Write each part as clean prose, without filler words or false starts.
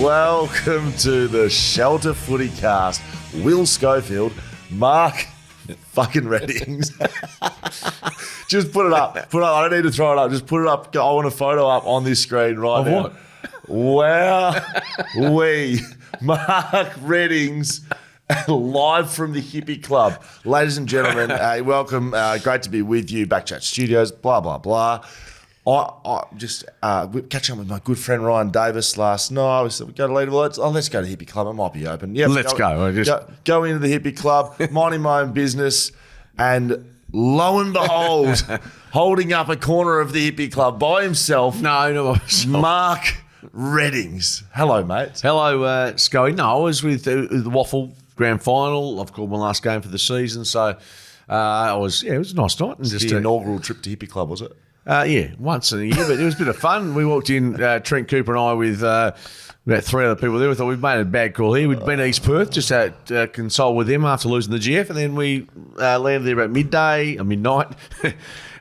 Welcome to the Shelter FootyCast. Will Schofield, Mark fucking Reddings. Just put it up. I don't need to throw it up. Just put it up. I want a photo up on this screen right now. Wow. Mark Reddings, live from the Hippie Club. Ladies and gentlemen, welcome. Great to be with you. BackChat Studios, blah, blah, blah. I just catching up with my good friend Ryan Davis last night. We said, we go to Adelaide. Let's go to the Hippie Club. It might be open. Yeah, let's go. Go into the Hippie Club, minding my own business, and lo and behold, holding up a corner of the Hippie Club by himself. No, Mark Reddings. Hello, mate. Hello, Schoey. No, I was with the WAFL Grand Final. I've called my last game for the season, so it was a nice night. And just the inaugural trip to Hippie Club, was it? Yeah, once in a year, but it was a bit of fun. We walked in, Trent Cooper and I, with about three other people there. We thought we've made a bad call here. We'd been to East Perth, just had console with them after losing the GF, and then we landed there about midnight,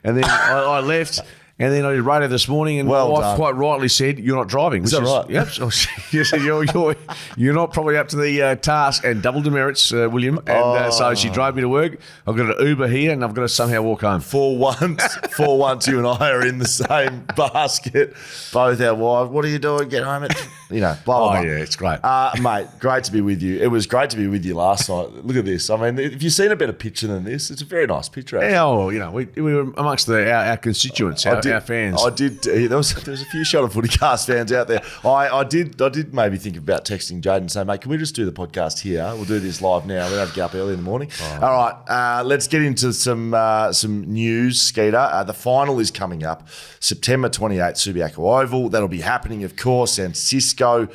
and then I left. And then I did radio this morning, and my wife quite rightly said, "You're not driving." Is that right? Yep. So she said, "You're not probably up to the task," and double demerits, William. And so she drove me to work. I've got an Uber here, and I've got to somehow walk home. For once, you and I are in the same basket. Both our wives. What are you doing? Get home at blah blah. Oh yeah, it's great, mate. Great to be with you. It was great to be with you last night. Look at this. I mean, if you've seen a better picture than this, it's a very nice picture. Actually. Yeah, we were amongst our constituents. Our fans. I did. There was a few Shelter FootyCast fans out there. I did maybe think about texting Jaden and saying, mate, can we just do the podcast here? We'll do this live now. We don't have to get up early in the morning. Oh. All right, let's get into some news, Skeeter. The final is coming up September 28th, Subiaco Oval. That'll be happening, of course. And Cisco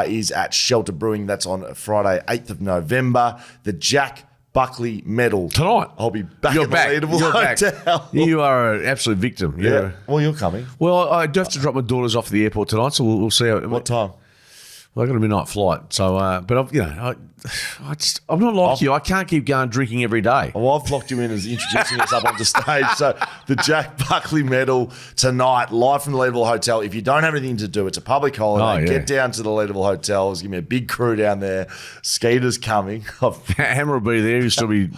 is at Shelter Brewing. That's on Friday, 8th of November. The Jack Buckley medal tonight. I'll be back at the Leadable Hotel. You are an absolute victim. Yeah. Well, you're coming. Well, I do have to drop my daughters off at the airport tonight, so we'll see. What time? Well, I've got a midnight flight, so but I'm not like you. I can't keep going drinking every day. Well, I've locked you in as introducing us up onto stage. So the Jack Buckley medal tonight, live from the Leadable Hotel. If you don't have anything to do, it's a public holiday. Get down to the Leadable Hotel. There's going to be a big crew down there. Skeeter's coming. Hammer will be there. He'll still be...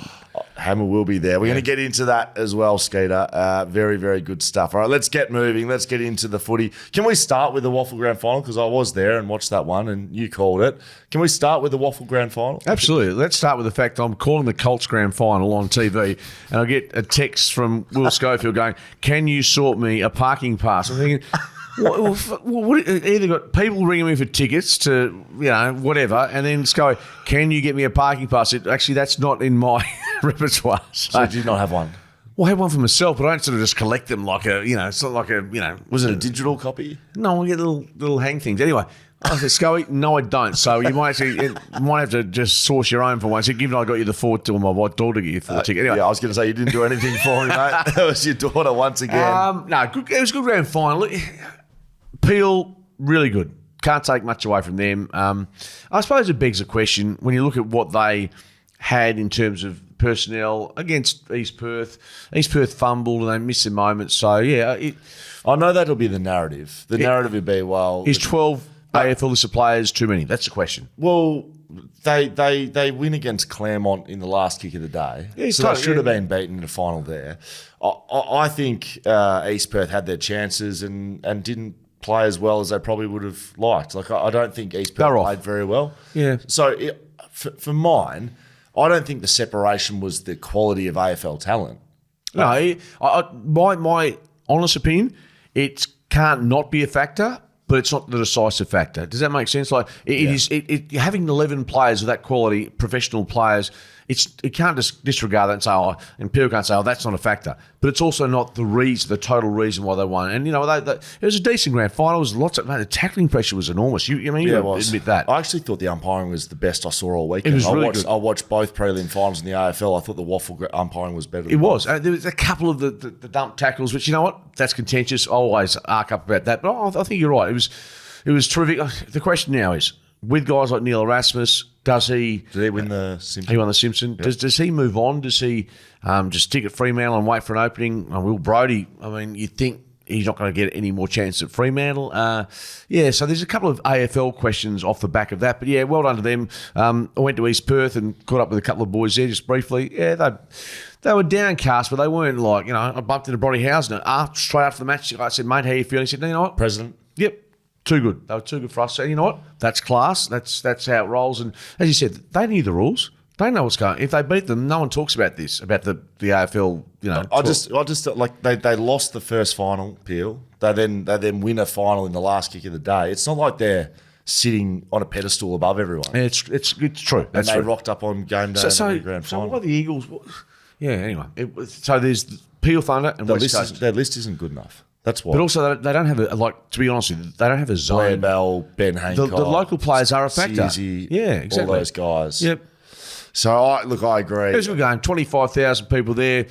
Hammer will be there. We're going to get into that as well, Skeeter. Very, very good stuff. All right, let's get moving. Let's get into the footy. Can we start with the WAFL Grand Final? Because I was there and watched that one and you called it. Can we start with the WAFL Grand Final? Absolutely. Let's start with the fact I'm calling the Colts Grand Final on TV and I get a text from Will Schofield going, "Can you sort me a parking pass?" I'm thinking... What, either got people ringing me for tickets to, whatever, and then go, "Can you get me a parking pass?" Actually, that's not in my repertoire. So did you not have one? Well, I had one for myself, but I don't sort of just collect them like it's not like Was it a digital copy? No, I get little hang things. Anyway, I said, "Schoey, no, I don't." So you might have to just source your own for one. So given I got you the four, or my white daughter get you for the ticket. Anyway, yeah, I was going to say you didn't do anything for me, mate. That was your daughter once again. No, it was a good grand final. Peel, really good. Can't take much away from them. I suppose it begs a question when you look at what they had in terms of personnel against East Perth. East Perth fumbled and they missed their moments. So, yeah. I know that'll be the narrative. The narrative would be, well... Is 12 AFL listed players too many? That's the question. Well, they win against Claremont in the last kick of the day. Yeah, so they should have been beaten in the final there. I think East Perth had their chances and didn't play as well as they probably would have liked. Like, I don't think East Perth played very well. Yeah. So for mine, I don't think the separation was the quality of AFL talent. No, my honest opinion, it can't not be a factor, but it's not the decisive factor. Does that make sense? Like having 11 players of that quality, professional players, it can't just disregard that and say, and people can't say, that's not a factor. But it's also not the total reason why they won. And, it was a decent grand final. It was the tackling pressure was enormous. You admit that. I actually thought the umpiring was the best I saw all weekend. It was really good. I watched both prelim finals in the AFL. I thought the WAFL umpiring was better. It was. There was a couple of the dump tackles, which, you know what? That's contentious. I always arc up about that. But I think you're right. It was terrific. The question now is, with guys like Neil Erasmus, did he win the Simpson? He won the Simpson. Yep. Does he move on? Does he just stick at Fremantle and wait for an opening? Will Brodie, you'd think he's not going to get any more chance at Fremantle. So there's a couple of AFL questions off the back of that. But, yeah, well done to them. I went to East Perth and caught up with a couple of boys there just briefly. Yeah, they were downcast, but they weren't like, I bumped into Broddyhausen straight after the match. I said, mate, how you feeling? He said, you know what? President. Yep. Too good. They were too good for us. So, you know what? That's class. That's how it rolls. And as you said, they knew the rules. They know what's going on. If they beat them, no one talks about this, about the AFL, I just like they lost the first final, Peel. They then win a final in the last kick of the day. It's not like they're sitting on a pedestal above everyone. Yeah, it's true. And they rocked up on game day in the grand final. So why the Eagles? Yeah, anyway. So there's Peel Thunder and West Coast. Their list isn't good enough. That's why. But also, they don't have to be honest with you, they don't have a zone. Blair Bell, Ben Hancock. The local players are a factor. Sizzy, yeah, exactly. All those guys. Yep. So, I agree. It was a good game. 25,000 people there.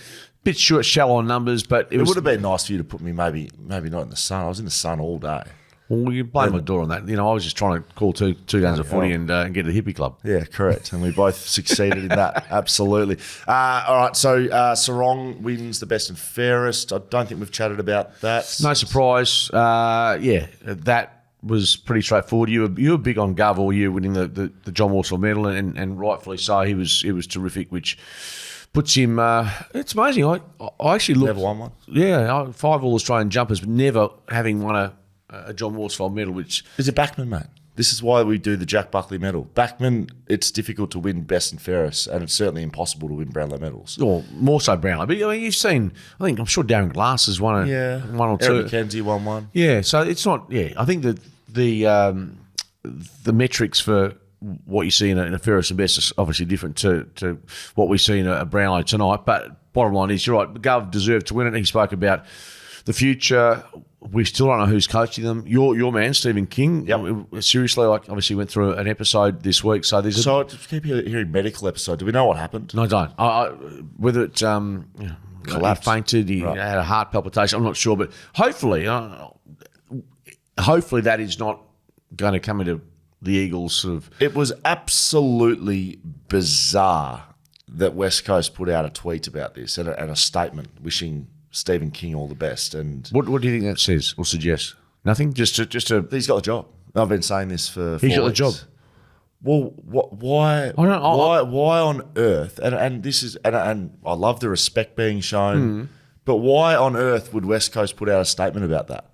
Bit short, shallow on numbers, but it would have been nice for you to put me maybe not in the sun. I was in the sun all day. Well, you blame my door on that. I was just trying to call two games of footy and get to the hippie club. Yeah, correct. And we both succeeded in that. Absolutely. All right, so Sarong wins the best and fairest. I don't think we've chatted about that. No surprise. That was pretty straightforward. You were big on Gov all year, winning the John Warsall medal, and rightfully so. He was terrific, which puts him. It's amazing. I actually looked. Never won one. Yeah, 5 All Australian jumpers, but never having won a John Warsall medal. Which is a backman, mate. This is why we do the Jack Buckley medal. Backman, it's difficult to win best and fairest, and it's certainly impossible to win Brownlow medals. Or more so Brownlow. But you've seen, I'm sure Darren Glass has won one or two. Eric McKenzie won one. Yeah, so it's not. Yeah, I think that the metrics for what you see in a fairest and best is obviously different to what we see in a Brownlow tonight. But bottom line is, you're right. Gov deserved to win it. He spoke about the future. We still don't know who's coaching them. Your man, Stephen King. Yep. Seriously, obviously went through an episode this week. So there's I just keep hearing medical episode. Do we know what happened? No, I don't. Whether it collapsed, he fainted, he had a heart palpitation. I'm not sure, but hopefully that is not going to come into the Eagles sort of. It was absolutely bizarre that West Coast put out a tweet about this and a statement wishing Stephen King all the best. And what do you think that says or suggests? Nothing. Just a. He's got the job. I've been saying this for. He's got weeks. the job. Well, why? Why on earth? And this is and I love the respect being shown, but why on earth would West Coast put out a statement about that?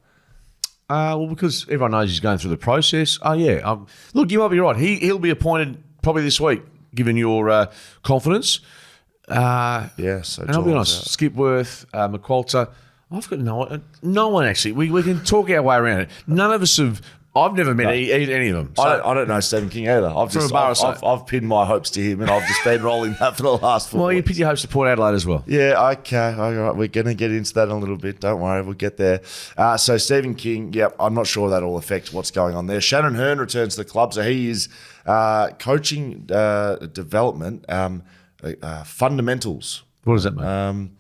Well, because everyone knows he's going through the process. Look, you might be right. He'll be appointed probably this week, given your confidence. So and I'll be honest, Skipworth, McQualter, I've got no one actually. We can talk our way around it. None of us have. I've never met any of them. So I don't know Stephen King either. I've pinned my hopes to him, and I've just been rolling that for the last 4 Well, weeks. you pinned your hopes to Port Adelaide as well. Yeah, okay. All right, we're going to get into that in a little bit. Don't worry, we'll get there. So Stephen King, I'm not sure that'll affect what's going on there. Shannon Hearn returns to the club, so he is coaching development. Fundamentals. What does that mean?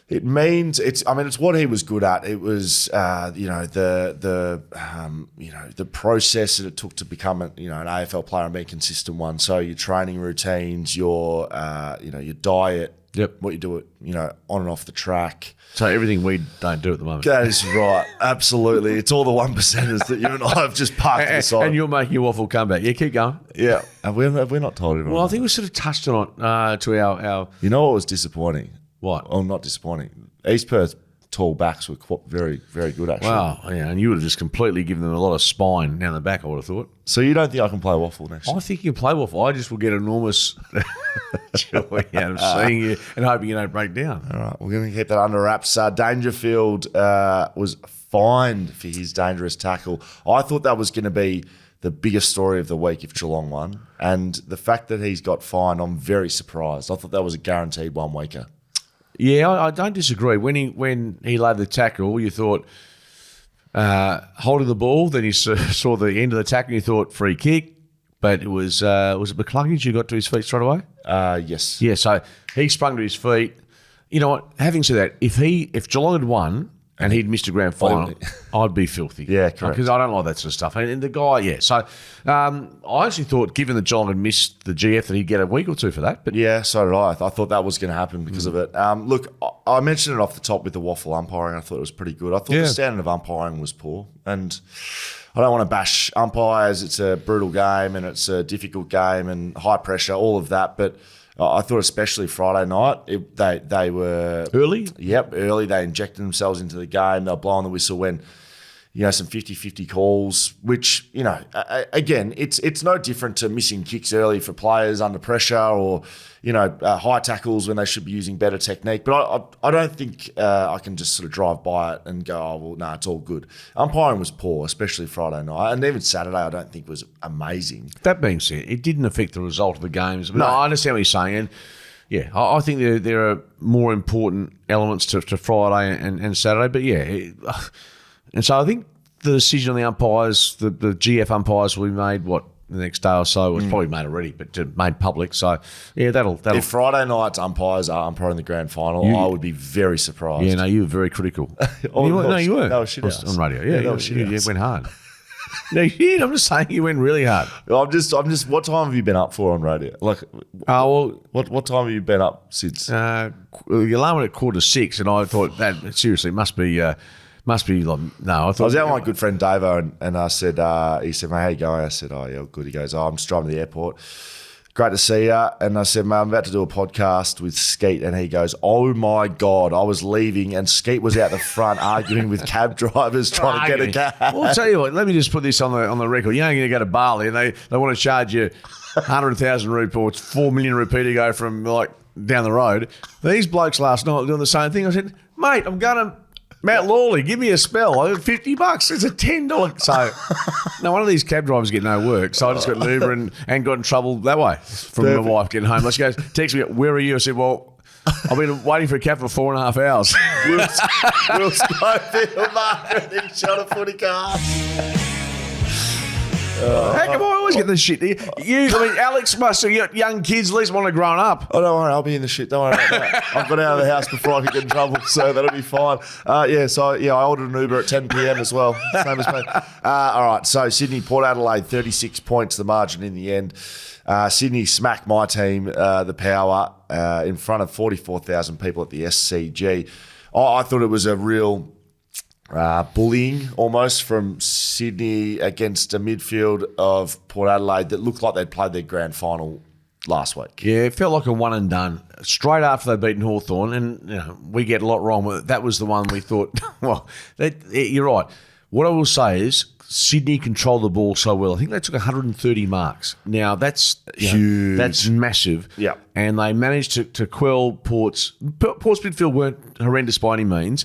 It means it's what he was good at. It was the process that it took to become an AFL player and be a consistent one. So your training routines, your diet, what you do on and off the track. So everything we don't do at the moment. That is right. Absolutely. It's all the 1%ers that you and I have just parked to the side. And you're making your waffle comeback. Yeah, keep going. Yeah. Have we not told everyone? Well, I think we sort of touched on it to our. You know what was disappointing? What? Well, not disappointing. East Perth tall backs were very, very good, actually. Wow. Yeah, and you would have just completely given them a lot of spine down the back, I would have thought. So you don't think I can play waffle next year? I think you can play waffle. I just will get enormous joy out of seeing you and hoping you don't break down. All right, we're going to keep that under wraps. Dangerfield was fined for his dangerous tackle. I thought that was going to be the biggest story of the week if Geelong won. And the fact that he's got fined, I'm very surprised. I thought that was a guaranteed 1 weeker. Yeah, I don't disagree. When he laid the tackle, you thought holding the ball. Then you saw the end of the tackle. You thought free kick, but it was it McCluggage who got to his feet straight away? Yes. Yeah. So he sprung to his feet. You know what? Having said that, if Geelong had won and he'd missed a grand final, I'd be filthy. Yeah, correct. Because I don't like that sort of stuff. And the guy, yeah. So I actually thought, given that Geelong had missed the GF, that he'd get a week or two for that. But yeah, so did I. I thought that was going to happen because of it. Look, I mentioned it off the top with the WAFL umpiring. I thought it was pretty good. I thought the standard of umpiring was poor. And I don't want to bash umpires. It's a brutal game and it's a difficult game and high pressure, all of that. But I thought especially Friday night, they were... Early? Yep, early. They injected themselves into the game. They were blowing the whistle when... some 50-50 calls, which, again, it's no different to missing kicks early for players under pressure or, high tackles when they should be using better technique. But I don't think I can just sort of drive by it and go, oh, well, no, it's all good. Umpiring was poor, especially Friday night. And even Saturday, I don't think was amazing. That being said, it didn't affect the result of the games. No, I understand what you're saying. And yeah, I think there are more important elements to Friday and Saturday. But yeah, and so I think the decision on the umpires, the GF umpires will be made, the next day or so? It was probably made already, but made public. So, yeah, that'll... If Friday night's umpires are umpiring the grand final, I would be very surprised. Yeah, no, you were very critical. You were. No, shit house. On radio. Yeah, you went hard. No, you did. I'm just saying you went really hard. I'm just. What time have you been up for on radio? Like, what time have you been up since? The alarm went at 5:45, and I thought that seriously must be like, no. I was out with my good friend Davo, and I said, he said, mate, how you going? I said, oh yeah, good. He goes, oh, I'm just driving to the airport. Great to see you. And I said, mate, I'm about to do a podcast with Skeet. And he goes, oh my God, I was leaving and Skeet was out the front arguing with cab drivers trying to get a cab. Well, I'll tell you what, let me just put this on the record. You're going to go to Bali and they want to charge you 100,000 rupees, 4 million rupee to go from like down the road. These blokes last night were doing the same thing. I said, mate, I'm going to Mount Lawley, give me a spell. I got $50. It's a $10. So, no, one of these cab drivers get no work. So I just got an Uber and got in trouble that way from my wife getting home. She goes, text me, where are you? I said, well, I've been waiting for a cab for 4.5 hours. Will Schofield, marketing shot of FootyCast. How come I always get this shit? Alex must have got young kids, at least want to grow up. Oh, don't worry, I'll be in the shit. Don't worry about that. I've got out of the house before I could get in trouble, so that'll be fine. I ordered an Uber at 10 p.m. as well, same as me. All right, so Sydney, Port Adelaide, 36 points, the margin in the end. Sydney smacked my team, the Power, in front of 44,000 people at the SCG. I thought it was a real... bullying almost from Sydney against a midfield of Port Adelaide that looked like they'd played their grand final last week. Yeah, it felt like a one and done. Straight after they'd beaten Hawthorn, and we get a lot wrong with it. That was the one we thought, well, you're right. What I will say is Sydney controlled the ball so well. I think they took 130 marks. Now, that's huge. That's massive. Yeah. And they managed to quell Port's midfield weren't horrendous by any means.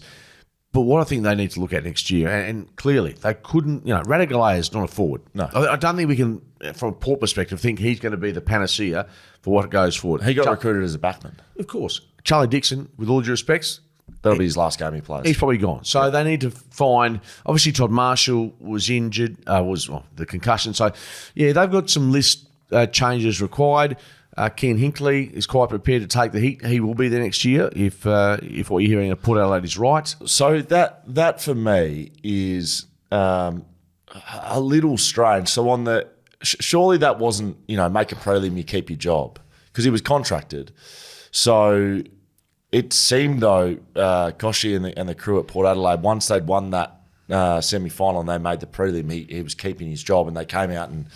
But what I think they need to look at next year, and clearly they couldn't, Radigalea is not a forward. No. I don't think we can, from a Port perspective, think he's going to be the panacea for what goes forward. He got recruited as a backman. Of course. Charlie Dixon, with all due respects. That'll be his last game he plays. He's probably gone. So they need to find, obviously Todd Marshall was injured, the concussion. So, yeah, they've got some list changes required. Ken Hinkley is quite prepared to take the heat. He will be there next year if what you're hearing at Port Adelaide is right. So that for me is a little strange. So on the surely that wasn't make a prelim, you keep your job because he was contracted. So it seemed though Koshi and the crew at Port Adelaide, once they'd won that semi-final and they made the prelim, he was keeping his job, and they came out and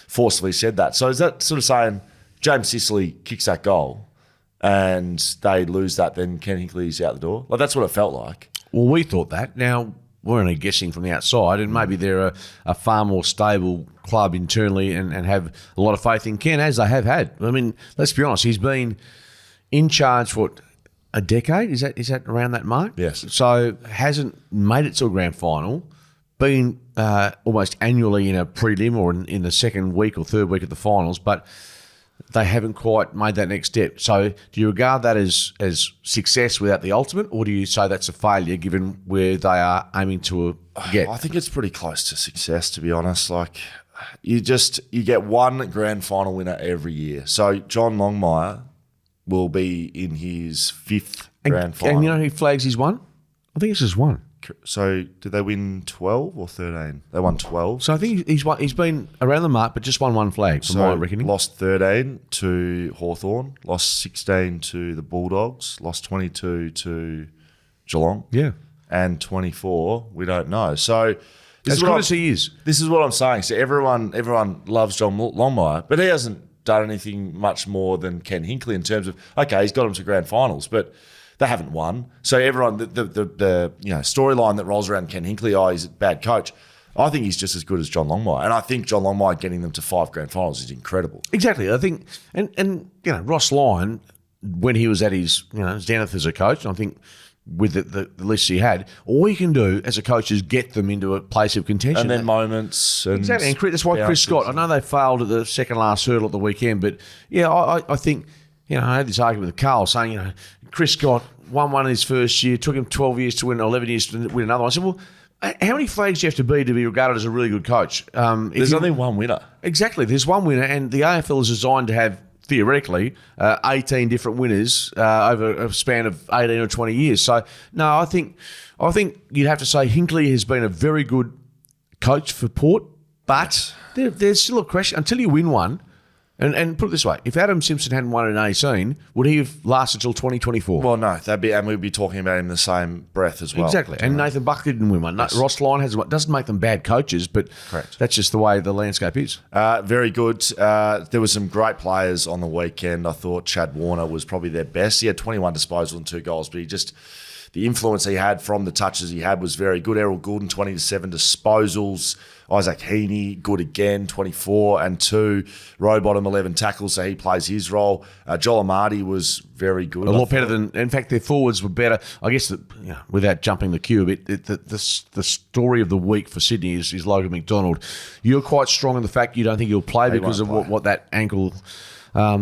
forcefully said that. So is that sort of saying James Sicily kicks that goal and they lose that, then Ken Hinkley's out the door? Like, that's what it felt like. Well, we thought that. Now, we're only guessing from the outside, and maybe they're a far more stable club internally and have a lot of faith in Ken, as they have had. I mean, let's be honest, he's been in charge for a decade? Is that around that mark? Yes. So hasn't made it to a grand final, been almost annually in a prelim or in the second week or third week of the finals, but they haven't quite made that next step. So do you regard that as success without the ultimate, or do you say that's a failure given where they are aiming to get? I think it's pretty close to success, to be honest. Like, you get one grand final winner every year. So John Longmire will be in his fifth grand final. And he flags he's won? I think it's just one. So did they win 12 or 13? They won 12. So I think he's been around the mark, but just won one flag, from my reckoning. Lost 13 to Hawthorn, lost 16 to the Bulldogs, lost 22 to Geelong. Yeah. And 24, we don't know. So as good as he is. This is what I'm saying. So everyone loves John Longmire, but he hasn't done anything much more than Ken Hinkley in terms of, okay, he's got them to grand finals, but they haven't won. So everyone, the storyline that rolls around Ken Hinkley, he's a bad coach. I think he's just as good as John Longmire. And I think John Longmire getting them to 5 grand finals is incredible. Exactly. I think, and Ross Lyon, when he was at his, zenith as a coach, and I think with the list he had, all you can do as a coach is get them into a place of contention. And then moments. Exactly. And that's why Chris Scott, I know they failed at the second last hurdle at the weekend, but yeah, I think, I had this argument with Carl saying, Chris Scott won one in his first year, took him 12 years to win, 11 years to win another one. I said, well, how many flags do you have to be regarded as a really good coach? There's only one winner. Exactly. There's one winner, and the AFL is designed to have, theoretically, 18 different winners over a span of 18 or 20 years. So, no, I think you'd have to say Hinkley has been a very good coach for Port, but there's still a question. Until you win one, and put it this way, if Adam Simpson hadn't won in 18, would he have lasted till 2024? Well, no, and we'd be talking about him in the same breath as well. Exactly. And Nathan Buckley didn't win one. Yes. Ross Lyon has one. Doesn't make them bad coaches, but correct. That's just the way the landscape is. Very good. There were some great players on the weekend. I thought Chad Warner was probably their best. He had 21 disposals and 2 goals, but the influence he had from the touches he had was very good. Errol Goulden, 27 disposals. Isaac Heaney, good again, 24 and 2. Rowbottom, 11 tackles, so he plays his role. Joel Amadi was very good. A lot better than, in fact, their forwards were better. I guess, without jumping the queue a bit, the story of the week for Sydney is Logan McDonald. You're quite strong in the fact you don't think he'll play because of what that ankle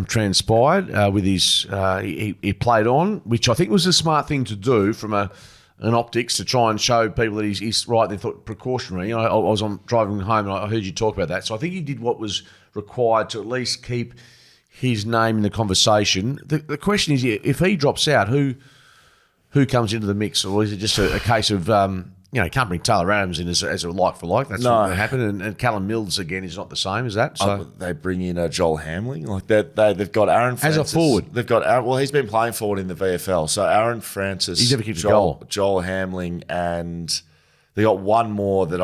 transpired with his he played on, which I think was a smart thing to do from an optics to try and show people that he's right. They thought precautionary. I was driving home and I heard you talk about that. So I think he did what was required to at least keep his name in the conversation. The question is, if he drops out, who comes into the mix, or is it just a case of you can't bring Taylor Adams in as a like for like. That's not going to happen. And Callum Mills again is not the same as that. So they bring in Joel Hamling, like they've got Aaron Francis as a forward. They've got Aaron, he's been playing forward in the VFL. So Aaron Francis, he's never kicked a goal. Joel Hamling, and they got one more that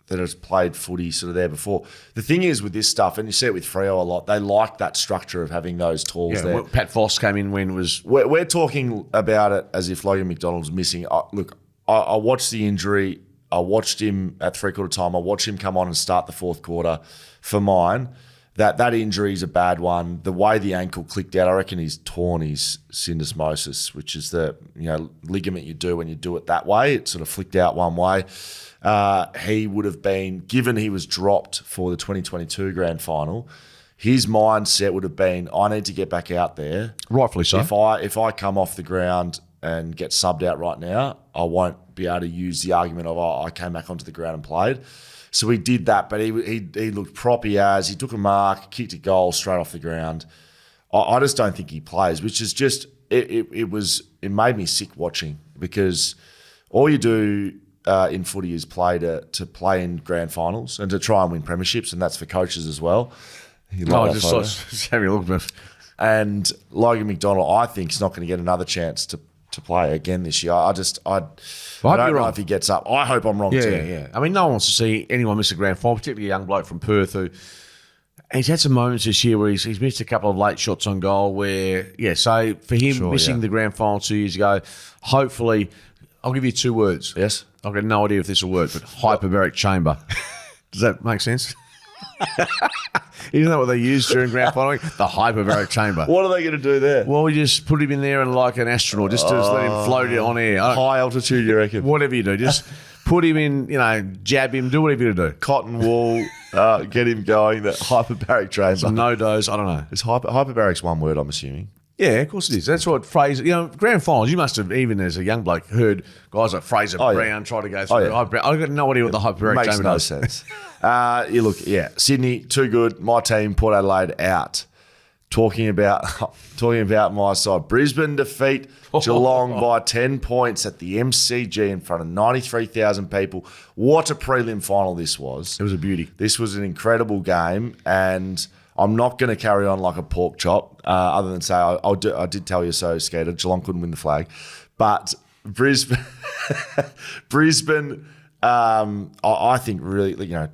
has played footy sort of there before. The thing is with this stuff, and you see it with Freo a lot, they like that structure of having those talls there. Pat Voss came in when it was. We're talking about it as if Logan McDonald's missing. Look. I watched the injury. I watched him at 3/4 time. I watched him come on and start the 4th quarter. For mine, that injury is a bad one. The way the ankle clicked out, I reckon he's torn his syndesmosis, which is the ligament you do when you do it that way. It sort of flicked out one way. He would have been, given he was dropped for the 2022 grand final, his mindset would have been, I need to get back out there. Rightfully so. If I come off the ground and get subbed out right now, I won't be able to use the argument of, I came back onto the ground and played. So he did that, but he looked proppy as. He took a mark, kicked a goal straight off the ground. I just don't think he plays, which is just, it made me sick watching, because all you do in footy is play to play in grand finals and to try and win premierships, and that's for coaches as well. Just having a look at it. And Logan McDonald, I think, is not going to get another chance to play again this year. I don't know if he gets up. I hope I'm wrong too. Yeah. I mean, no one wants to see anyone miss a grand final, particularly a young bloke from Perth who he's had some moments this year where he's missed a couple of late shots on goal where, so for him missing the grand final 2 years ago, hopefully, I'll give you 2 words. Yes. I've got no idea if this will work, but hyperbaric chamber. Does that make sense? Isn't that what they use during grand final? The hyperbaric chamber. What are they going to do there? Well, we just put him in there and like an astronaut, just to let him float on air. High altitude, you reckon? Whatever you do, just put him in, jab him, do whatever you do. Cotton wool, get him going. That hyperbaric chamber. Some no dose, I don't know. Is hyperbaric's one word, I'm assuming. Yeah, of course it is. That's what Fraser, grand finals, you must have, even as a young bloke, heard guys like Fraser Brown try to go through. I've got no idea what the hyperbaric chamber does. Makes no sense. Sydney, too good. My team, Port Adelaide, out talking about my side. Brisbane defeat Geelong by 10 points at the MCG in front of 93,000 people. What a prelim final this was. It was a beauty. This was an incredible game, and I'm not going to carry on like a pork chop, other than say I did tell you so, Skater. Geelong couldn't win the flag. But Brisbane, I think really,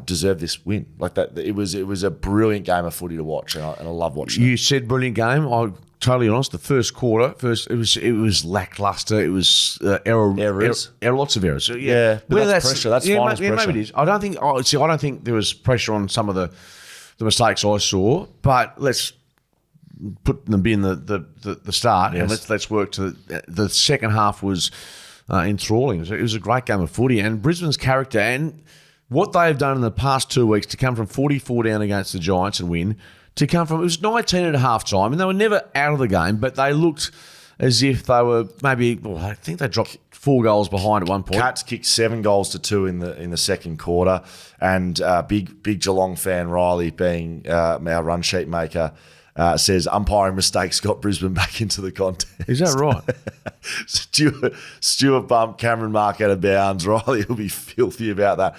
deserved this win. Like that, it was a brilliant game of footy to watch, and I love watching it. You said brilliant game. I'm totally honest. The first quarter, it was lackluster. It was Errors. Lots of errors. So, Yeah, but that's pressure. That's finals pressure. Maybe it is. I don't think there was pressure on some of the mistakes I saw. But let's put them in the start, Yes. and let's work to the second half was enthralling. It was a great game of footy, and Brisbane's character and what they have done in the past 2 weeks to come from 44 down against the Giants and win, to come from, it was 19 at half time, and they were never out of the game, but they looked as if they were I think they dropped 4 goals behind at one point. Cats kicked 7 goals to 2 in the second quarter, and big Geelong fan Riley, being our run sheet maker, says umpiring mistakes got Brisbane back into the contest. Is that right? Stewart bumped Cameron Mark out of bounds. Riley will be filthy about that.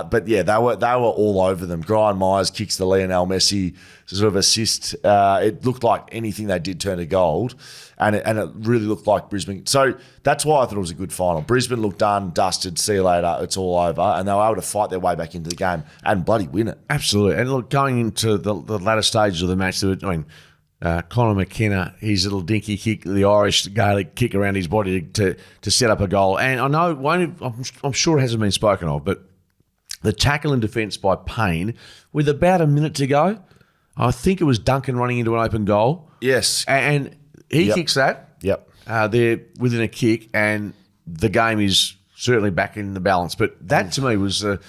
But yeah, they were all over them. Brian Myers kicks the Lionel Messi sort of assist. It looked like anything they did turned to gold, and it really looked like Brisbane. So that's why I thought it was a good final. Brisbane looked done, dusted, see you later, it's all over, and they were able to fight their way back into the game and bloody win it. Absolutely. And look, going into the latter stages of the match, Conor McKenna, his little dinky kick, the Irish Gaelic kick around his body to set up a goal. And I know, I'm sure it hasn't been spoken of, but the tackle and defence by Payne, with about a minute to go, I think it was Duncan running into an open goal. Yes. And he kicks that. Yep. They're within a kick, and the game is certainly back in the balance. But that, to me, was a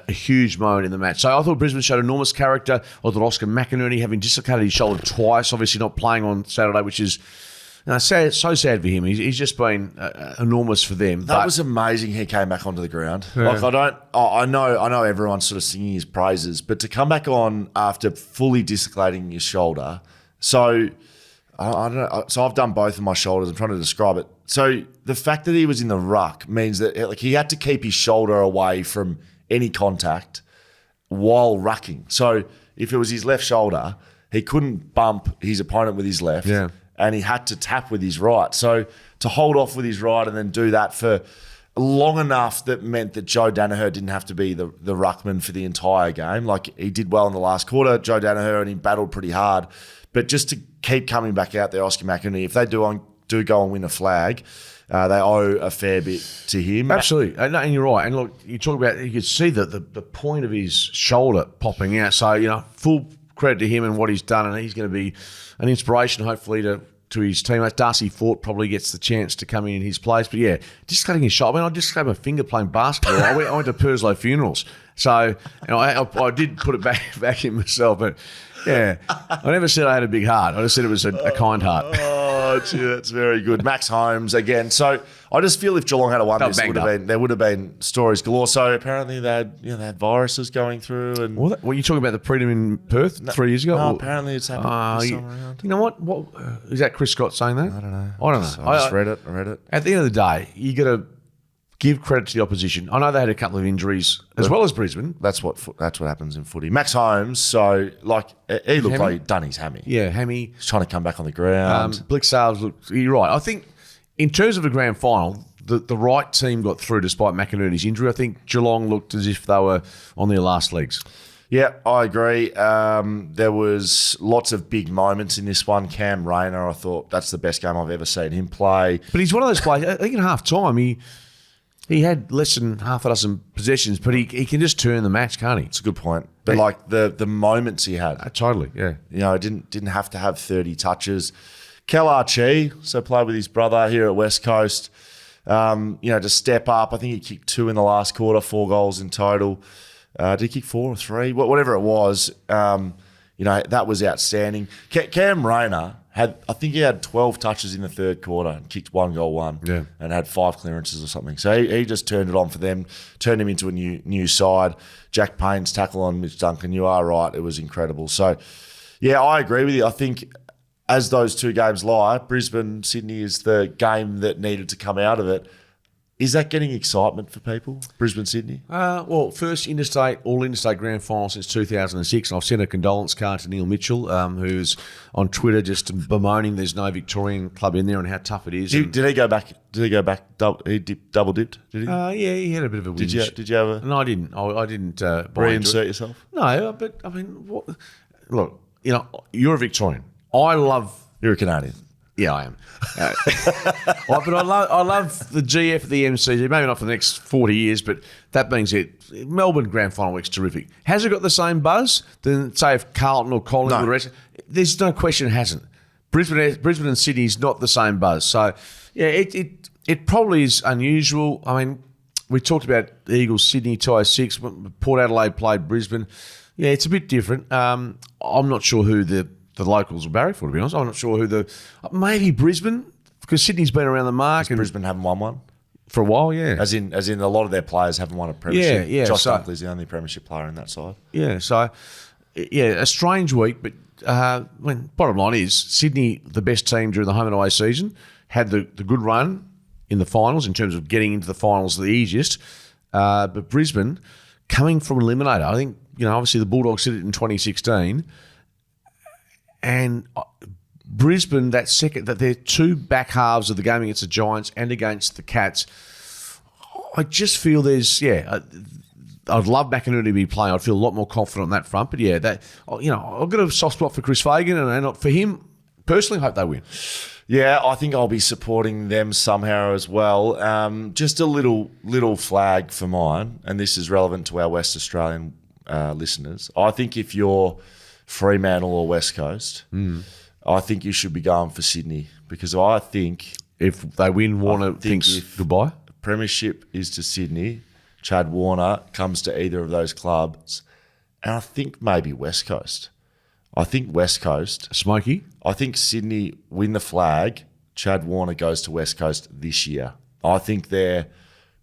huge moment in the match. So I thought Brisbane showed enormous character. I thought Oscar McInerney, having dislocated his shoulder twice, obviously not playing on Saturday, which is sad, so sad for him. He's just been enormous for them. That was amazing. He came back onto the ground. Yeah. Like I know everyone's sort of singing his praises, but to come back on after fully dislocating his shoulder. So I don't know. So I've done both of my shoulders. I'm trying to describe it. So the fact that he was in the ruck means that he had to keep his shoulder away from any contact while rucking. So if it was his left shoulder, he couldn't bump his opponent with his left. Yeah. And he had to tap with his right. So to hold off with his right and then do that for long enough, that meant that Joe Danaher didn't have to be the ruckman for the entire game. Like, he did well in the last quarter, Joe Danaher, and he battled pretty hard. But just to keep coming back out there, Oscar McInerney, if they do go and win a flag, they owe a fair bit to him. Absolutely. And you're right. And look, you talk about, you could see the point of his shoulder popping out. So, full credit to him and what he's done, and he's going to be an inspiration, hopefully, to his teammates. Darcy Fort probably gets the chance to come in his place. But yeah, just cutting his shoulder. I mean, I just had my finger playing basketball. I went to Purslow funerals. So I did put it back in myself. But yeah, I never said I had a big heart. I just said it was a kind heart. Oh, gee, that's very good. Max Holmes again. So I just feel if Geelong had won this, there would have been stories galore. So apparently they had viruses going through. And were you talking about the prelim in Perth 3 years ago? No, apparently it's happened this time around. You know what? Is that Chris Scott saying that? I don't know. I just read it. At the end of the day, you got to give credit to the opposition. I know they had a couple of injuries as well as Brisbane. That's what happens in footy. Max Holmes, so he looked like he'd done his hammy. Yeah, hammy. He's trying to come back on the ground. Blick Sales looked. You're right. I think in terms of the grand final, the right team got through despite McInerney's injury. I think Geelong looked as if they were on their last legs. Yeah, I agree. There was lots of big moments in this one. Cam Rayner, I thought that's the best game I've ever seen him play. But he's one of those players. I think at half time he had less than half a dozen possessions, but he can just turn the match, can't he? It's a good point. But the moments he had. Totally, yeah. Didn't have to have 30 touches. Kel Archie, so played with his brother here at West Coast, to step up. I think he kicked 2 in the last quarter, 4 goals in total. Did he kick 4 or 3? Whatever it was, that was outstanding. Cam Rayner he had 12 touches in the third quarter and kicked 1 goal, and had 5 clearances or something. So he just turned it on for them, turned him into a new side. Jack Payne's tackle on Mitch Duncan, you are right, it was incredible. So Yeah, I agree with you. I think as those two games lie, Brisbane-Sydney is the game that needed to come out of it. Is that getting excitement for people, Brisbane-Sydney? Well, first all-interstate grand final since 2006. And I've sent a condolence card to Neil Mitchell, who's on Twitter just bemoaning there's no Victorian club in there and how tough it is. Did he go back? He double dipped? Did he? Yeah, he had a bit of a whinge. Did you have a? No, I didn't. I didn't reinsert yourself? No, but I mean, look, you're a Victorian. I love. You're a Canadian. Yeah, I am. But I love the GF of the MCG, maybe not for the next 40 years, but that being said, Melbourne Grand Final Week's terrific. Has it got the same buzz than, say, if Carlton or Collingwood or rest? There's no question it hasn't. Brisbane and Sydney's not the same buzz. So, yeah, it probably is unusual. I mean, we talked about Eagles, Sydney, 206. Port Adelaide played Brisbane. Yeah, it's a bit different. I'm not sure who the locals will barrack for, to be honest. I'm not sure who maybe Brisbane, because Sydney's been around the mark. And Brisbane haven't won one? For a while, yeah. As in a lot of their players haven't won a premiership. Yeah. Josh Dunkley's the only premiership player on that side. Yeah, so, a strange week, but bottom line is Sydney, the best team during the home and away season, had the good run in the finals in terms of getting into the finals the easiest. But Brisbane, coming from eliminator, I think, obviously the Bulldogs did it in 2016, and Brisbane, that their two back halves of the game against the Giants and against the Cats, I just feel I'd love McInerney to be playing. I'd feel a lot more confident on that front. But I've got a soft spot for Chris Fagan, and for him personally, I hope they win. Yeah, I think I'll be supporting them somehow as well. Just a little flag for mine, and this is relevant to our West Australian listeners. I think if you're Fremantle or West Coast, I think you should be going for Sydney, because I think if they win, Warner thinks goodbye. Premiership is to Sydney. Chad Warner comes to either of those clubs, and I think maybe West Coast. I think West Coast. Smokey? I think Sydney win the flag. Chad Warner goes to West Coast this year. I think they're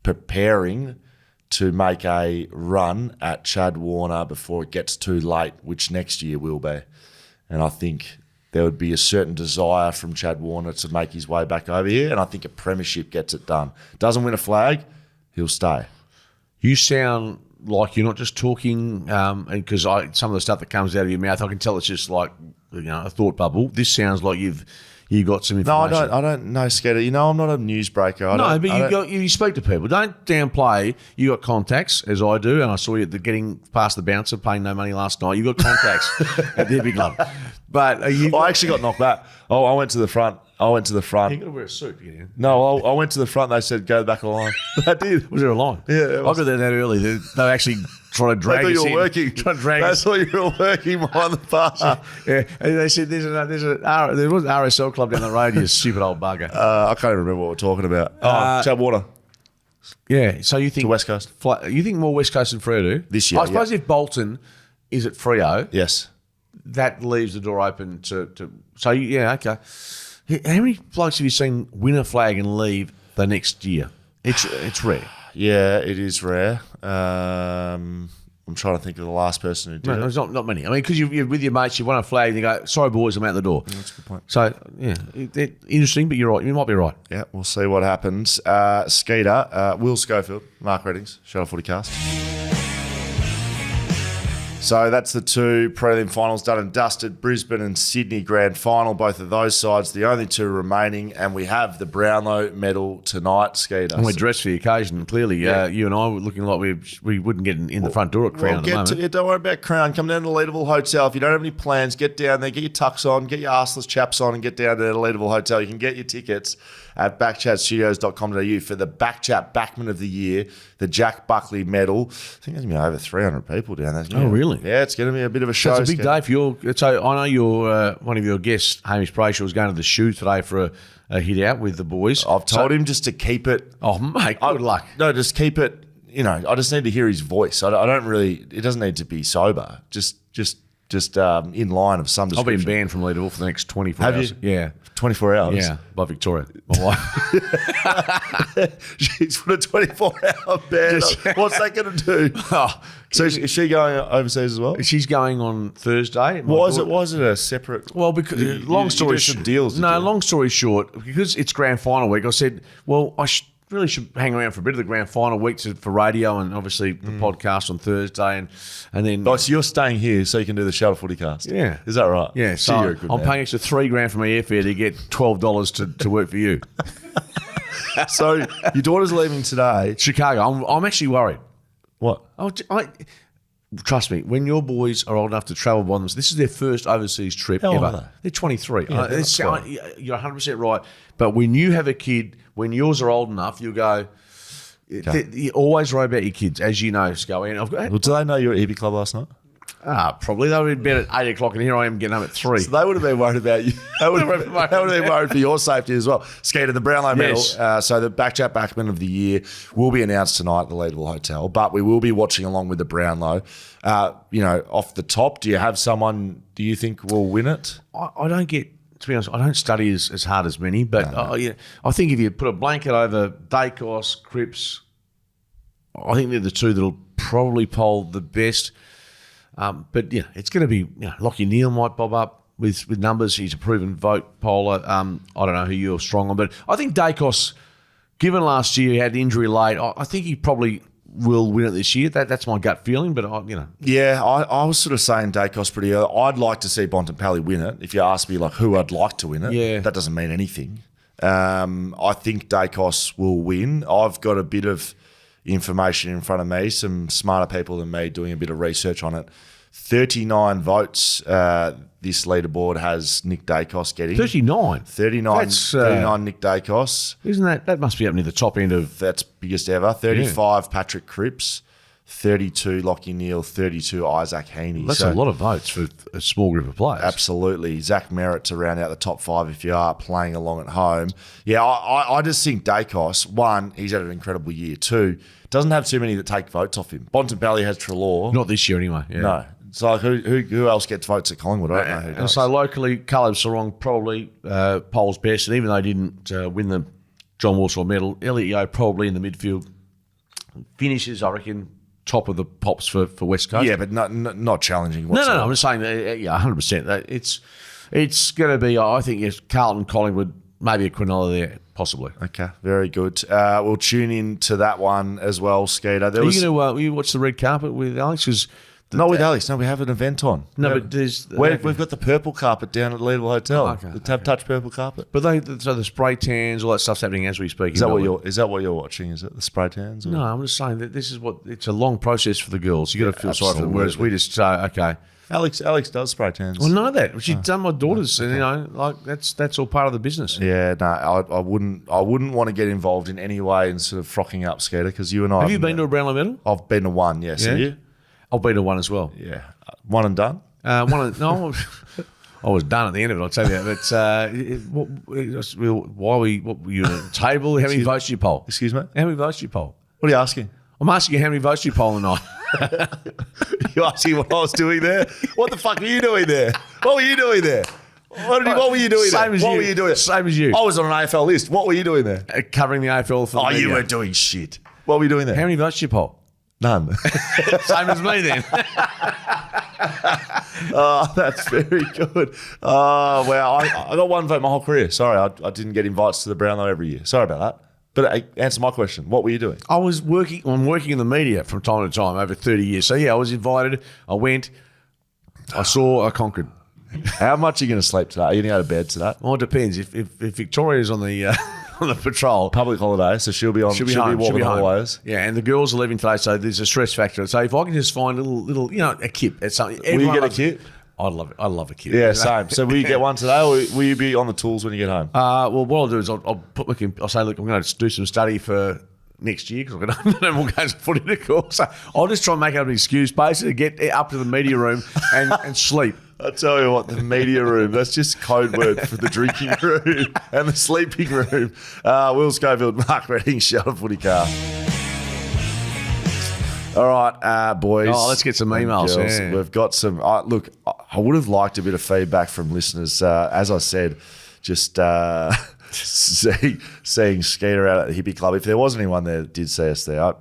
preparing to make a run at Chad Warner before it gets too late, which next year will be. And I think there would be a certain desire from Chad Warner to make his way back over here, and I think a premiership gets it done. Doesn't win a flag, he'll stay. You sound like you're not just talking, and because some of the stuff that comes out of your mouth, I can tell it's just like a thought bubble. This sounds like you've got some information. No, I don't know, Skeeter. I'm not a newsbreaker. You speak to people. Don't downplay. You got contacts, as I do, and I saw you getting past the bouncer, paying no money last night. You got contacts at the big club. But I actually got knocked back. Oh, I went to the front. You got to wear a suit. No, I went to the front. They said go back of the line. I did. Was there a line? Yeah, I got there that early. They were actually trying to drag us in. I thought you were working. They thought you were working behind the bar. Yeah, and they said there was an RSL club down the road. You stupid old bugger. I can't even remember what we're talking about. Chad Warner. Yeah, so you think to West Coast? You think more West Coast than Freo this year? I suppose if Bolton is at Freo, yes, that leaves the door open to. So okay. How many blokes have you seen win a flag and leave the next year? It's rare. Yeah, it is rare. I'm trying to think of the last person who did it. No, it's not many. I mean, because you're with your mates, you won a flag and you go, sorry, boys, I'm out the door. Yeah, that's a good point. So, interesting, but you're right. You might be right. Yeah, we'll see what happens. Skeeter, Will Schofield, Mark Reddings, Shuttle FootyCast. So that's the two prelim finals done and dusted. Brisbane and Sydney Grand Final, both of those sides, the only two remaining. And we have the Brownlow medal tonight, Skeeter. And we're dressed for the occasion, clearly. Yeah. You and I were looking like we wouldn't get in the front door at Crown at the moment. Don't worry about Crown. Come down to the Leadville Hotel. If you don't have any plans, get down there, get your tux on, get your arseless chaps on, and get down to the Leadville Hotel. You can get your tickets at backchatstudios.com.au for the BackChat Backman of the Year, the Jack Buckley medal. I think there's going to be over 300 people down there. Oh, really? Yeah, it's going to be a bit of a show. It's a big day for you. So I know you're one of your guests, Hamish Brayshaw, was going to the shoe today for a hit out with the boys. I've told him just to keep it. Oh, mate, good luck. No, just keep it. I just need to hear his voice. I don't really. It doesn't need to be sober. Just just in line of some I've been description. banned from Leederville for the next 24 Have hours. you? Yeah. 24 hours? Yeah, by Victoria, my wife. She's put a 24-hour ban. What's that going to do? So is she going overseas as well? She's going on Thursday. Why is it a separate? Well, because long story short, short, deals. long story short, because it's grand final week, I said, well, I really should hang around for a bit of the grand final week for radio and obviously the podcast on Thursday, and then. Oh, so you're staying here so you can do the Shuttle FootyCast? Yeah, is that right? Yeah, so you're a good I'm man. paying extra $3,000 for my airfare to get $12 to work for you. So your daughter's leaving today. Chicago. I'm actually worried. What? Trust me, when your boys are old enough to travel by them, this is their first overseas trip How old ever. are they? They're 23. Yeah, that's right. You're 100% right. But when you have a kid, when yours are old enough, you go. You always worry about your kids, as you know, Schoey. Well, do they know you were at EB Club last night? Probably. They were in bed at 8 o'clock, and here I am getting home at 3. So they would have been worried about you. They would have been worried for your safety as well. Skeeter, the Brownlow medal. Yes. So the BackChat Backman of the Year will be announced tonight at the Leederville Hotel, but we will be watching along with the Brownlow. Off the top, do you have someone do you think will win it? I don't get, to be honest, I don't study as hard as many, but I think if you put a blanket over Dacos, Cripps, I think they're the two that'll probably poll the best. But it's going to be Lachie Neale might bob up with numbers. He's a proven vote poller. I don't know who you're strong on, but I think Dacos, given last year he had injury late, I think he probably will win it this year. That's my gut feeling. But Yeah, I was sort of saying Dacos pretty early. I'd like to see Bontempelli win it. If you ask me like who I'd like to win it, that doesn't mean anything. I think Dacos will win. I've got a bit of information in front of me, some smarter people than me doing a bit of research on it. 39 votes this leaderboard has Nick Dacos getting. 39? 39 Nick Dacos. Isn't that must be up near the top end of... That's biggest ever. 35 Patrick Cripps, 32 Lachie Neale, 32 Isaac Heaney. That's a lot of votes for a small group of players. Absolutely. Zach Merritt to round out the top 5 if you are playing along at home. Yeah, I just think Dacos, one, he's had an incredible year. Two, doesn't have too many that take votes off him. Bontempelli has Treloar. Not this year anyway. Yeah. No. So like who else gets votes at Collingwood? I don't know who does. And so locally, Caleb Sarong probably polls best, and even though he didn't win the John Walsall medal, Elliot Yeo probably in the midfield finishes, I reckon, top of the pops for West Coast. Yeah, but not challenging No, I'm just saying that, 100%. It's going to be, I think, yes, Carlton, Collingwood, maybe a Quinella there, possibly. Okay, very good. We'll tune in to that one as well, Skeeter. Are you going to watch the red carpet with Alex? Not with Alex. No, we have an event on. No, but there's... We've got the purple carpet down at Leederville Hotel. Okay, the Tab Touch purple carpet. But so the spray tans, all that stuff's happening as we speak. Is that what you're watching? Is it the spray tans? Or? No, I'm just saying that this is it's a long process for the girls. You got to feel sorry for them. Whereas we just say, okay. Alex does spray tans. Well, none of that. She's done my daughters, and that's all part of the business. Yeah, no, I wouldn't want to get involved in any way in sort of frocking up, Skeeter, because you and I. Have you been to a Brownlow medal? I've been to one. Yes, have you? I've been to one as well. Yeah, one and done. I was done at the end of it. I'll tell you. But why were you at the table? How many votes did you poll? Excuse me. How many votes did you poll? What are you asking? I'm asking you how many votes did you poll tonight? You asking what I was doing there? What the fuck were you doing there? What were you doing there? What were you doing there? What were you doing? Same as you. I was on an AFL list. What were you doing there? Covering the AFL for the media. You weren't doing shit. What were you doing there? How many votes did you poll? None. Same as me then. Oh, that's very good. Oh, well, I got one vote my whole career. Sorry, I didn't get invites to the Brownlow every year. Sorry about that. But answer my question. What were you doing? I'm working in the media from time to time over 30 years. So, yeah, I was invited. I went. I saw. I conquered. How much are you going to sleep today? Are you going to go to bed today? Well, it depends. If Victoria's on the on the patrol, public holiday, so she'll be walking the hallways. Yeah, and the girls are leaving today, so there's a stress factor. So if I can just find a little, a kip at something. Will you get a kip? I'd love it. I love a kip. Yeah, same. So will you get one today, or will you be on the tools when you get home? Well, what I'll do is I'll say, look, I'm going to do some study for next year because I've got no more games of footy to call. So I'll just try and make up an excuse, basically, to get up to the media room and sleep. I tell you what, the media room, that's just code word for the drinking room and the sleeping room. Will Schofield, Mark Redding, Shuttle FootyCast. All right, boys. Oh, let's get some and emails. girls. Yeah. We've got some. Look, I would have liked a bit of feedback from listeners. As I said, just seeing Skeeter out at the hippie club. If there was anyone there that did see us there, I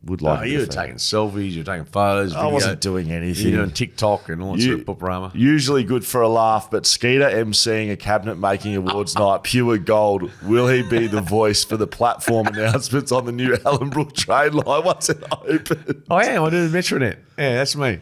would like. Oh, you were taking selfies, you were taking photos. I wasn't doing anything. You were doing TikTok and all that sort of paparama. Usually good for a laugh, but Skeeter emceeing a cabinet making awards night, pure gold. Will he be the voice for the platform announcements on the new Ellenbrook train line once it opens? I am. I do the Metronet. Yeah, that's me.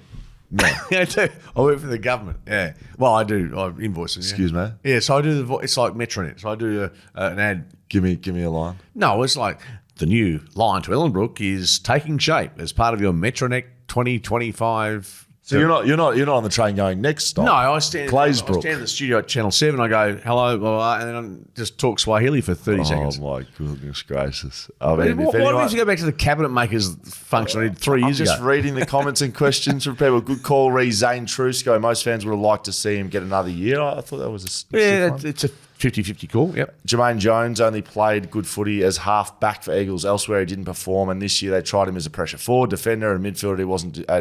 No. Yeah, I do. I work for the government. Yeah. Well, I do. I invoice. Excuse me? Yeah, so I do the. It's like Metronet. So I do an ad. Give me a line. No, it's like the new line to Ellenbrook is taking shape as part of your Metronet 2025. So you're not on the train going next stop. No, I stand Claysbrook. I stand in the studio at Channel 7. I go, hello, blah, blah, and then I just talk Swahili for 30 seconds. Oh, my goodness gracious. I mean, Why do we have to go back to the cabinet makers function I did 3 years just ago? reading the comments and questions from people. Good call, Zane Trusco. Most fans would have liked to see him get another year. I thought that was a stiff one. It's a 50-50 call, yep. Jermaine Jones only played good footy as half back for Eagles. Elsewhere, he didn't perform, and this year they tried him as a pressure forward, defender, and midfielder.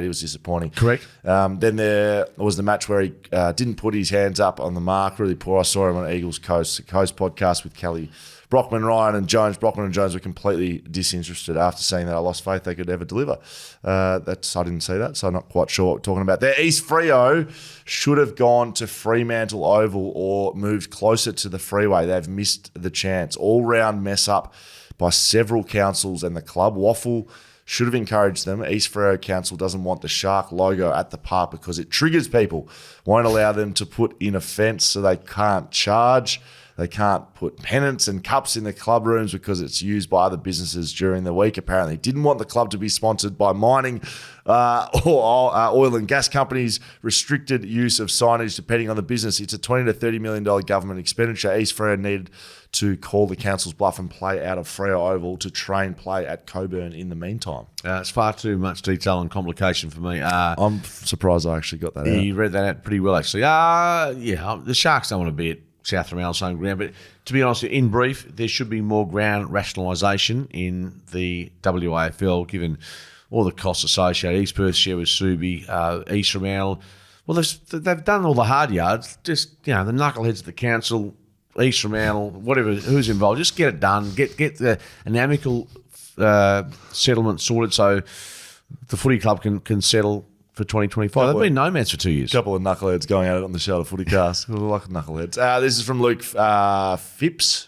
He was disappointing. Correct. Then there was the match where he didn't put his hands up on the mark. Really poor. I saw him on Eagles Coast podcast with Kelly Brockman, Ryan, and Jones. Brockman and Jones were completely disinterested after seeing that I lost faith they could ever deliver. I didn't see that, so I'm not quite sure what we're talking about there. East Freo should have gone to Fremantle Oval or moved closer to the freeway. They've missed the chance. All-round mess up by several councils and the club. WAFL should have encouraged them. East Freo Council doesn't want the shark logo at the park because it triggers people. Won't allow them to put in a fence so they can't charge. They can't put pennants and cups in the club rooms because it's used by other businesses during the week, apparently. Didn't want the club to be sponsored by mining or oil and gas companies. Restricted use of signage depending on the business. It's a $20 to $30 million government expenditure. East Freo needed to call the council's bluff and play out of Freo Oval to train play at Coburn in the meantime. It's far too much detail and complication for me. I'm surprised I actually got that out. You read that out pretty well, actually. The Sharks don't want to be at South Fremantle home ground, but to be honest, in brief, there should be more ground rationalisation in the WAFL, given all the costs associated. East Perth share with Subi, East Fremantle. Well, they've done all the hard yards. Just the knuckleheads of the council, East Fremantle, whatever, who's involved, just get it done. Get an amicable settlement sorted so the footy club can settle for 2025. They've been nomads for 2 years. A couple of knuckleheads going at it on the show of FootyCast. Like knuckleheads. This is from Luke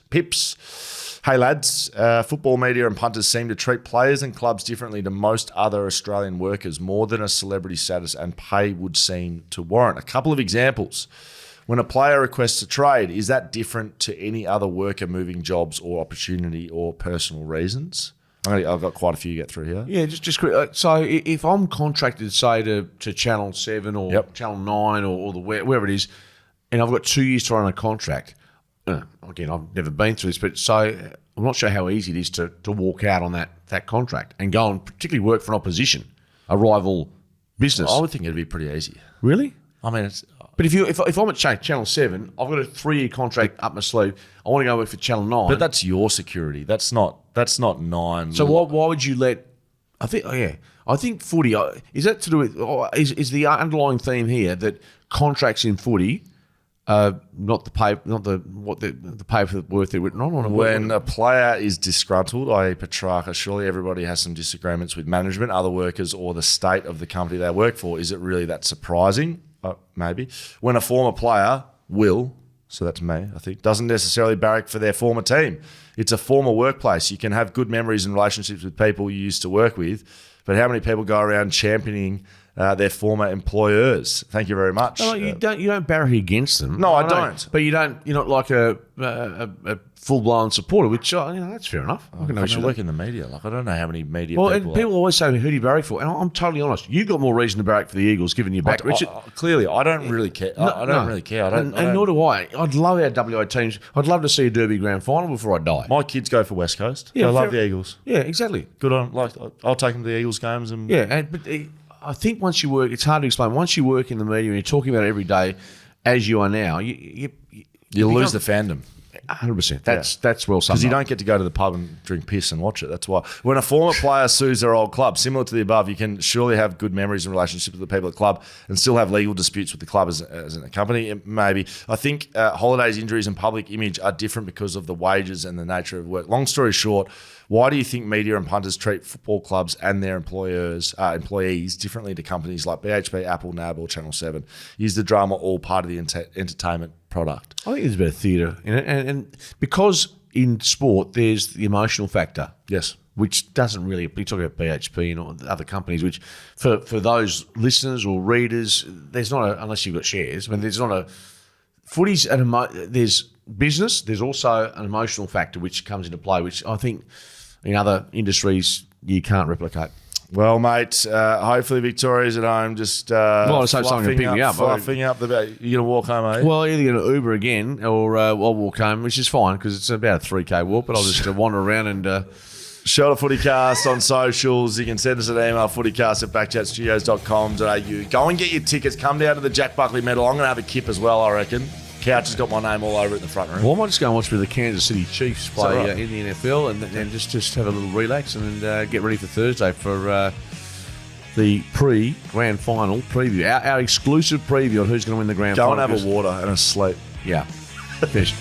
Pips. Hey lads, football media and punters seem to treat players and clubs differently to most other Australian workers, more than a celebrity status and pay would seem to warrant. A couple of examples. When a player requests a trade, is that different to any other worker moving jobs or opportunity or personal reasons? I've got quite a few to get through here. Yeah, just quick. So if I'm contracted, say, to Channel 7 or Channel 9 or wherever it is, and I've got 2 years to run a contract, again, I've never been through this, but so I'm not sure how easy it is to walk out on that contract and go and particularly work for an opposition, a rival business. I would think it'd be pretty easy. Really? I mean, it's... But if I'm at Channel 7, I've got a 3-year contract up my sleeve. I want to go work for Channel 9. But that's your security. That's not 9. So why would you let? I think footy is that to do with is the underlying theme here that contracts in footy, not the pay for the worth they're written on. When a player is disgruntled, i.e. Petrarca, surely everybody has some disagreements with management, other workers, or the state of the company they work for. Is it really that surprising? Maybe. When a former player so that's me, I think, doesn't necessarily barrack for their former team. It's a former workplace. You can have good memories and relationships with people you used to work with, but how many people go around championing their former employers? Thank you very much. No, you don't barrack against them. No, I don't. But you're not like a full-blown supporter, which that's fair enough. I work in the media. I don't know how many media people. Well, people always say, "Who do you barrack for?" And I'm totally honest. You got more reason to barrack for the Eagles, given your back, Richard. Clearly, I don't really care. I don't really care. And nor do I. I'd love our WA teams. I'd love to see a Derby Grand Final before I die. My kids go for West Coast. Yeah, I love the Eagles. Yeah, exactly. Good on. I'll take them to the Eagles games. And but I think once you work, it's hard to explain. Once you work in the media and you're talking about it every day, as you are now, you lose the fandom. 100%. That's well summed Because you up. don't get to go to the pub and drink piss and watch it. That's why. When a former player sues their old club, similar to the above, you can surely have good memories and relationships with the people at the club and still have legal disputes with the club as a company. Maybe. I think holidays, injuries and public image are different because of the wages and the nature of work. Long story short, why do you think media and punters treat football clubs and their employees differently to companies like BHP, Apple, NAB or Channel 7? Is the drama all part of the entertainment product? I think there's a bit of theatre in it. And because in sport there's the emotional factor. Yes. Which doesn't really, you talk about BHP and all the other companies, which for those listeners or readers, there's not unless you've got shares, I mean, there's not a, footy's, there's business, there's also an emotional factor which comes into play, which I think in other industries you can't replicate. Well, mate, hopefully Victoria's at home just let's hope someone can pick me up. Fluffing up the back. You're going to walk home, are you? Well, either going to Uber again or I'll walk home, which is fine because it's about a 3K walk, but I'll just wander around and... Shout out FootyCast on socials. You can send us an email, footycast@backchatstudios.com.au. Go and get your tickets. Come down to the Jack Buckley medal. I'm going to have a kip as well, I reckon. Couch has got my name all over it in the front room. Well, I might just go and watch a bit of the Kansas City Chiefs play right? In the NFL and just have a little relax and get ready for Thursday for the pre-Grand Final preview. Our exclusive preview on who's going to win the Grand Final. Go and have a water and a sleep. Yeah. Fish.